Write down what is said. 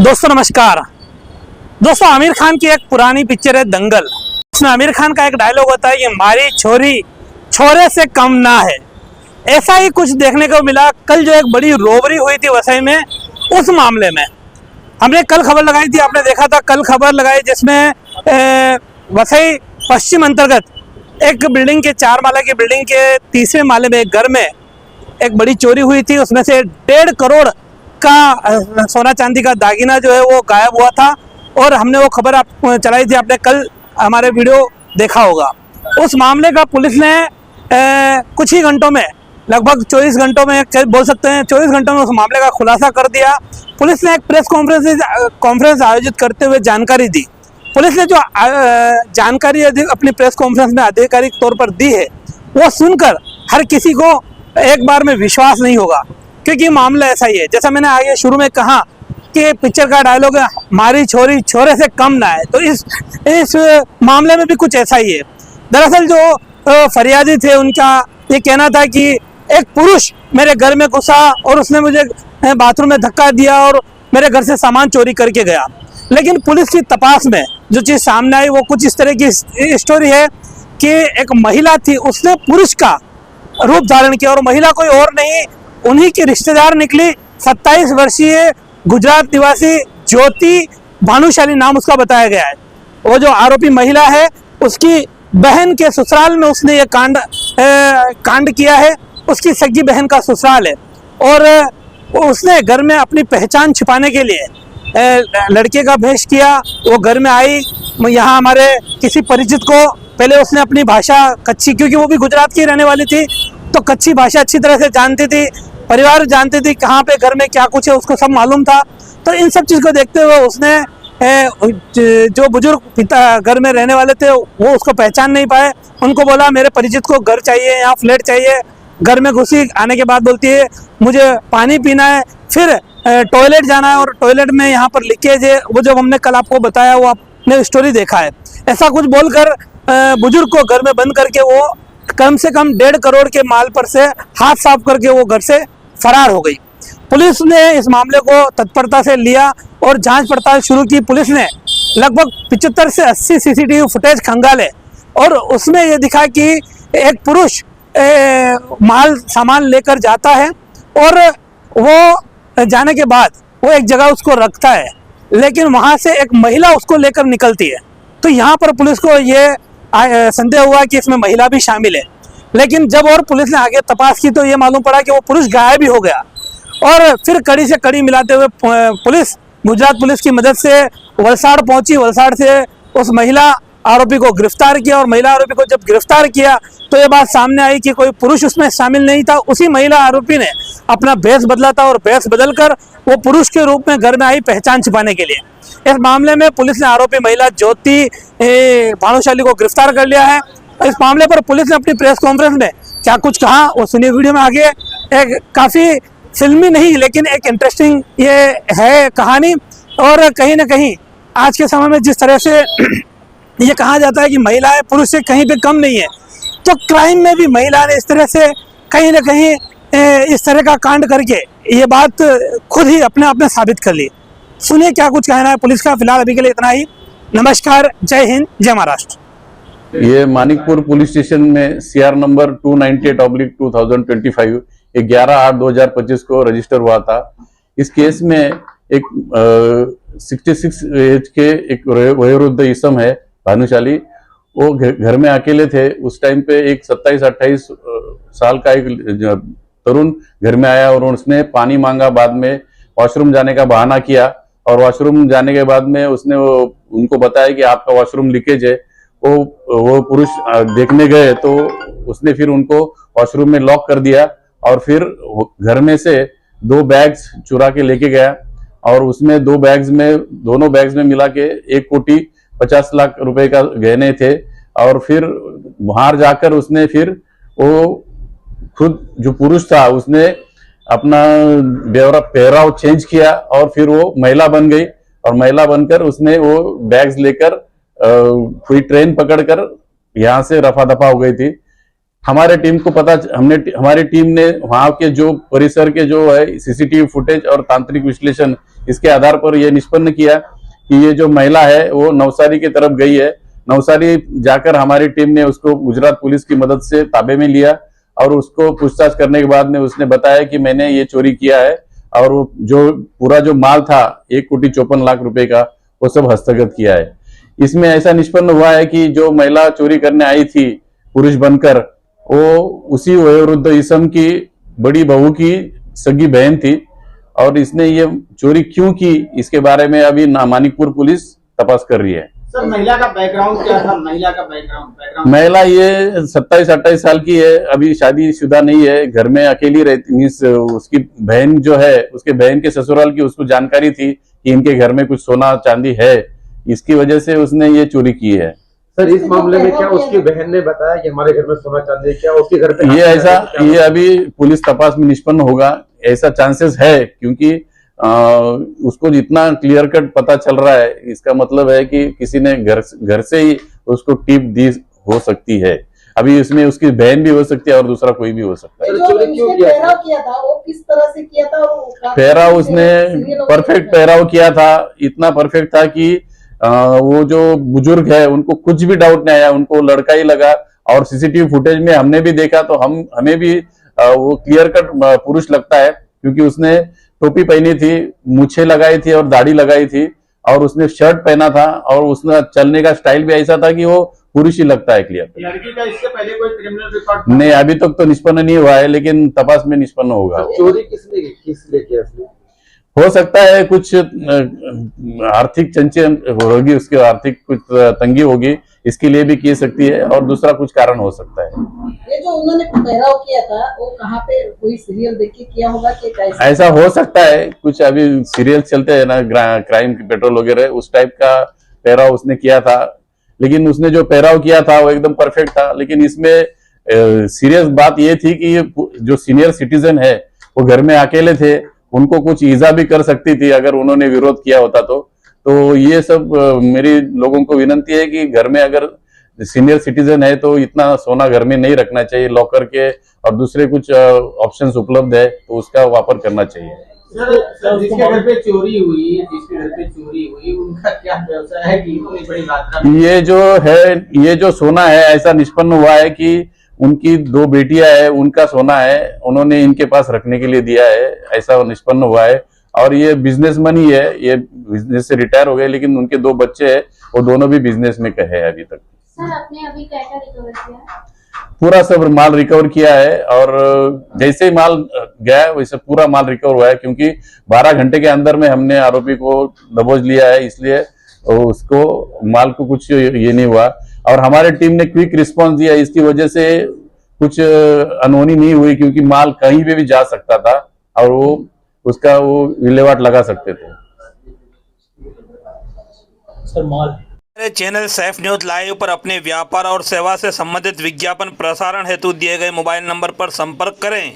दोस्तों नमस्कार। दोस्तों आमिर खान की एक पुरानी पिक्चर है दंगल। उसमें आमिर खान का एक डायलॉग होता है कि हमारी छोरी छोरे से कम ना है। ऐसा ही कुछ देखने को मिला कल जो एक बड़ी रोबरी हुई थी वसई में। उस मामले में हमने कल खबर लगाई थी, आपने देखा था कल खबर लगाई, जिसमें वसई पश्चिम अंतर्गत एक बिल्डिंग के 4 माला की बिल्डिंग के तीसरे माले में एक घर में एक बड़ी चोरी हुई थी। उसमें से 1.5 करोड़ का सोना चांदी का दागिना जो है वो गायब हुआ था और हमने वो खबर आप चलाई थी, आपने कल हमारे वीडियो देखा होगा। उस मामले का पुलिस ने कुछ ही घंटों में, लगभग 24 घंटों में बोल सकते हैं, 24 घंटों में उस मामले का खुलासा कर दिया। पुलिस ने एक प्रेस कॉन्फ्रेंस आयोजित करते हुए जानकारी दी। पुलिस ने जो जानकारी अपनी प्रेस कॉन्फ्रेंस में आधिकारिक तौर पर दी है वो सुनकर हर किसी को एक बार में विश्वास नहीं होगा, क्योंकि मामला ऐसा ही है। जैसा मैंने आगे शुरू में कहा कि पिक्चर का डायलॉग है हमारी छोरी छोरे से कम ना है, तो इस मामले में भी कुछ ऐसा ही है। दरअसल जो फरियादी थे उनका ये कहना था कि एक पुरुष मेरे घर में घुसा और उसने मुझे बाथरूम में धक्का दिया और मेरे घर से सामान चोरी करके गया। लेकिन पुलिस की तपास में जो चीज़ सामने आई वो कुछ इस तरह की स्टोरी है कि एक महिला थी, उसने पुरुष का रूप धारण किया और महिला कोई और नहीं, उन्हीं की रिश्तेदार निकली। 27 वर्षीय गुजरात निवासी ज्योति भानुशाली नाम उसका बताया गया है। वो जो आरोपी महिला है उसकी बहन के ससुराल में उसने ये कांड किया है। उसकी सगी बहन का ससुराल है और उसने घर में अपनी पहचान छिपाने के लिए लड़के का भेष किया। वो घर में आई, यहाँ हमारे किसी परिचित को पहले उसने अपनी भाषा कच्ची, क्योंकि वो भी गुजरात की रहने वाली थी, तो कच्ची भाषा अच्छी तरह से जानती थी, परिवार जानती थी कहाँ पे घर में क्या कुछ है, उसको सब मालूम था। तो इन सब चीज़ को देखते हुए उसने जो बुजुर्ग पिता घर में रहने वाले थे वो उसको पहचान नहीं पाए। उनको बोला मेरे परिचित को घर चाहिए, यहाँ फ्लैट चाहिए। घर में घुसी, आने के बाद बोलती है मुझे पानी पीना है, फिर टॉयलेट जाना है और टॉयलेट में यहाँ पर लीकेज है। वो जब हमने कल आपको बताया वो आपने स्टोरी देखा है। ऐसा कुछ बोलकर बुजुर्ग को घर में बंद करके वो कम से कम 1.5 करोड़ के माल पर से हाथ साफ करके वो घर से फरार हो गई। पुलिस ने इस मामले को तत्परता से लिया और जांच पड़ताल शुरू की। पुलिस ने लगभग 75 से 80 सीसीटीवी फुटेज खंगाले और उसमें ये दिखा कि एक पुरुष माल सामान लेकर जाता है और वो जाने के बाद वो एक जगह उसको रखता है, लेकिन वहाँ से एक महिला उसको लेकर निकलती है। तो यहाँ पर पुलिस को ये संदेह हुआ कि इसमें महिला भी शामिल है। लेकिन जब और पुलिस ने आगे तपास की तो ये मालूम पड़ा कि वो पुरुष गायब ही हो गया। और फिर कड़ी से कड़ी मिलाते हुए पुलिस, गुजरात पुलिस की मदद से वलसाड़ पहुंची। वलसाड़ से उस महिला आरोपी को गिरफ्तार किया और महिला आरोपी को जब गिरफ्तार किया तो ये बात सामने आई कि कोई पुरुष उसमें शामिल नहीं था। उसी महिला आरोपी ने अपना भेष बदला था और भेष बदलकर वो पुरुष के रूप में घर में आई पहचान छिपाने के लिए। इस मामले में पुलिस ने आरोपी महिला ज्योति भानुशाली को गिरफ्तार कर लिया है। इस मामले पर पुलिस ने अपनी प्रेस कॉन्फ्रेंस में क्या कुछ कहा वो सुनिए वीडियो में आगे। एक काफ़ी फिल्मी नहीं लेकिन एक इंटरेस्टिंग ये है कहानी। और कहीं ना कहीं आज के समय में जिस तरह से ये कहा जाता है कि महिलाएं पुरुष से कहीं पे कम नहीं है, तो क्राइम में भी महिला ने इस तरह से कहीं ना कहीं इस तरह का कांड करके ये बात खुद ही अपने आप में साबित कर ली। सुनिए क्या कुछ कहना है पुलिस का। फिलहाल अभी के लिए इतना ही। नमस्कार, जय हिंद, जय महाराष्ट्र। ये मानिकपुर पुलिस स्टेशन में सीआर नंबर 298/2025 11/8/2025 को रजिस्टर हुआ था। इस केस में एक 66 एज के एक वयोवृद्ध इसम है भानुशाली, वो घर में अकेले थे। उस टाइम पे एक 27-28 साल का एक तरुण घर में आया और उसने पानी मांगा। बाद में वॉशरूम जाने का बहाना किया और वॉशरूम जाने के बाद में उसने उनको बताया कि आपका वॉशरूम लीकेज है। वो पुरुष देखने गए तो उसने फिर उनको वॉशरूम में लॉक कर दिया और फिर घर में से 2 बैग्स चुरा के लेके गया और उसमें दोनों बैग्स में मिला के 1,50,00,000 रुपए का गहने थे। और फिर बाहर जाकर उसने फिर वो खुद जो पुरुष था उसने अपना पहराव चेंज किया और फिर वो महिला बन गई और महिला बनकर उसने वो बैग्स लेकर कोई ट्रेन पकड़कर यहाँ से रफा दफा हो गई थी। हमारे टीम को हमारी टीम ने वहां के जो परिसर के जो है सीसीटीवी फुटेज और तांत्रिक विश्लेषण इसके आधार पर यह निष्पन्न किया कि ये जो महिला है वो नवसारी की तरफ गई है। नवसारी जाकर हमारी टीम ने उसको गुजरात पुलिस की मदद से ताबे में लिया और उसको पूछताछ करने के बाद में उसने बताया कि मैंने ये चोरी किया है और जो पूरा जो माल था 1,54,00,000 रुपए का वो सब हस्तगत किया है। इसमें ऐसा निष्पन्न हुआ है कि जो महिला चोरी करने आई थी पुरुष बनकर, वो उसी वयोवृद्ध इसम की बड़ी बहू की सगी बहन थी और इसने ये चोरी क्यों की इसके बारे में अभी मानिकपुर पुलिस तपास कर रही है। सर महिला का बैकग्राउंड क्या था? महिला का बैकग्राउंड महिला ये 27-28 साल की है, अभी शादीशुदा नहीं है, घर में अकेली रहती। मीन्स उसकी बहन जो है उसके बहन के ससुराल की उसको जानकारी थी कि इनके घर में कुछ सोना चांदी है, इसकी वजह से उसने ये चोरी की है। सर इस मामले में क्या उसकी बहन ने बताया कि हमारे घर में सोना चांदी है, क्या उसके घर पे ये अभी पुलिस तपास में निष्पन्न होगा, ऐसा चांसेस है क्योंकि उसको जितना क्लियर कट पता चल रहा है इसका मतलब है कि किसी ने घर से ही उसको टिप दी हो सकती है। अभी इसमें उसकी बहन भी हो सकती है और दूसरा कोई भी हो सकता है। जो उसने पहराव किया था वो किस तरह से किया था? पहराव उसने परफेक्ट पहराव किया था, इतना परफेक्ट था कि वो जो बुजुर्ग है उनको कुछ भी डाउट नहीं आया, उनको लड़का ही लगा। और सीसीटीवी फुटेज में हमने भी देखा तो हमें भी वो क्लियर कट पुरुष लगता है क्योंकि उसने टोपी पहनी थी, मूछें लगाई थी और दाढ़ी लगाई थी और उसने शर्ट पहना था और उसने चलने का स्टाइल भी ऐसा था कि वो पुरुष ही लगता है क्लियर। लड़की का इससे पहले कोई क्रिमिनल रिकॉर्ड? नहीं, अभी तक तो निष्पन्न नहीं हुआ है लेकिन तपास में निष्पन्न होगा। चोरी किसने किया इसने? हो सकता है कुछ आर्थिक चंचल होगी, उसकी आर्थिक कुछ तंगी होगी, इसके लिए भी की सकती है और दूसरा कुछ कारण हो सकता है। ये जो उन्होंने पहराव किया था वो कहाँ पे, कोई सीरियल देख के किया होगा कि कैसे? ऐसा हो सकता है, कुछ अभी सीरियल चलते हैं ना क्राइम पेट्रोल वगैरह, उस टाइप का पहराव उसने किया था। लेकिन उसने जो पहराव किया था वो एकदम परफेक्ट था। लेकिन इसमें सीरियस बात ये थी कि ये जो सीनियर सिटीजन है वो घर में अकेले थे, उनको कुछ ईजा भी कर सकती थी अगर उन्होंने विरोध किया होता तो ये सब मेरी लोगों को विनती है कि घर में अगर सीनियर सिटीजन है तो इतना सोना घर में नहीं रखना चाहिए, लॉकर के और दूसरे कुछ ऑप्शंस उपलब्ध है तो उसका वापर करना चाहिए। सर जिसके घर पे चोरी हुई उनका क्या व्यवसाय है कि इतनी बड़ी मात्रा में? ये जो सोना है ऐसा निष्पन्न हुआ है कि उनकी 2 बेटियां है, उनका सोना है, उन्होंने इनके पास रखने के लिए दिया है, ऐसा निष्पन्न हुआ है। और ये बिजनेसमैन ही है, ये बिजनेस से रिटायर हो गए लेकिन उनके 2 बच्चे हैं, वो दोनों भी बिजनेस में है अभी तक। सर आपने अभी क्या क्या रिकवर किया? पूरा सब माल रिकवर किया है और जैसे ही माल गया है वैसे पूरा माल रिकवर हुआ है क्योंकि 12 घंटे के अंदर में हमने आरोपी को दबोच लिया है, इसलिए उसको माल को कुछ ये नहीं हुआ। और हमारे टीम ने क्विक रिस्पांस दिया, इसकी वजह से कुछ अनहोनी नहीं हुई क्योंकि माल कहीं पे भी जा सकता था और वो उसका वो विलेवाट लगा सकते थे। सर माल हमारे चैनल सैफ न्यूज लाइव पर अपने व्यापार और सेवा से संबंधित विज्ञापन प्रसारण हेतु दिए गए मोबाइल नंबर पर संपर्क करें।